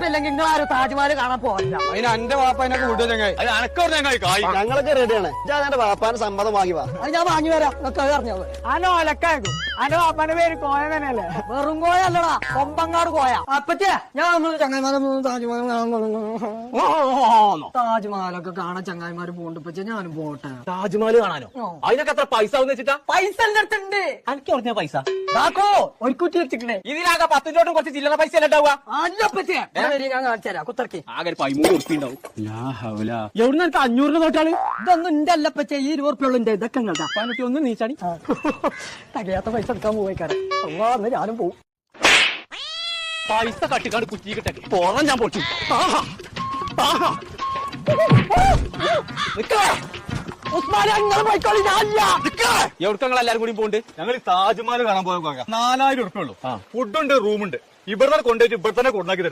വാപ്പല്ലെങ്കിൽ നിങ്ങൾ ആരും താജ്മഹൽ കാണാൻ പോകില്ല. അതിന് എന്റെ വാപ്പ എന്നെ കൂടുതൽ ചങ്ങായി അത് അനക്കോ ചങ്ങായി കായ് ഞങ്ങളൊക്കെ റെഡിയാണ്. എന്റെ വാപ്പാന് സമ്മതം വാങ്ങി വാ. അത് ഞാൻ വാങ്ങി വരാം. നിങ്ങൾക്ക് അറിഞ്ഞോ അനോ അലക്കാക്കും. അനോ വാപ്പാന്റെ പേര് കോയ തന്നെയല്ലേ? വെറും കോയ അല്ലടാ, കൊമ്പങ്ങാട് കോയ. അപ്പച്ചേ ഞാൻ നമ്മള് ചങ്ങായിമാരെ താജ്മഹൽ താജ്മഹലൊക്കെ കാണാൻ ചങ്ങായിമാര് പോകണ്ട്. പച്ചേ ഞാനും പോട്ടെ. താജ്മഹൽ കാണാനോ? അതിനൊക്കെ എത്ര പൈസ ആവുന്ന വെച്ചിട്ടാ? പൈസ എന്റെ അടുത്തുണ്ട്. എനിക്ക് പറഞ്ഞ പൈസ താക്കോ ഒരു കുറ്റി വെച്ചിട്ടുണ്ടേ. ഇതിലാകെ 10 രൂപ കുറച്ച് ചില്ലറ പൈസ അല്ല ഉണ്ടാവുക. അല്ലപ്പച്ചേ ഞാൻ കാണിച്ചു തരാം. കുത്തർക്കി ആകെ 13 ഉറുപ്പ ഉണ്ടാവും. എവിടുന്ന് എനിക്ക് 500 നോട്ടാണ്? ഇതൊന്നും എന്റെ അല്ലപ്പച്ചേ, ഈ 20 ഉറുപ്പിയുള്ള ഇതൊക്കെ ഇങ്ങോട്ടാ. ഒന്ന് നീച്ചാടി. തകയാത്ത പൈസ എടുക്കാൻ പോയിക്കാരെ. അന്ന് ഞാനും പോവും. പൈസ കട്ടിക്കാണ്ട് കുറ്റി കിട്ടെ പോറാൻ ഞാൻ പൊട്ടി. എവിടക്കങ്ങൾ എല്ലാരും കൂടി പോണ്ട്? ഞങ്ങൾ താജ്മഹൽ കാണാൻ പോയ 4000 ഉറുപ്പ ഉള്ളൂ. ഫുഡുണ്ട്, റൂമുണ്ട്. ഇവിടെ തന്നെ കൊണ്ടുപോയിട്ട് ഇവിടെ തന്നെ കൊണ്ടാക്കി തരും.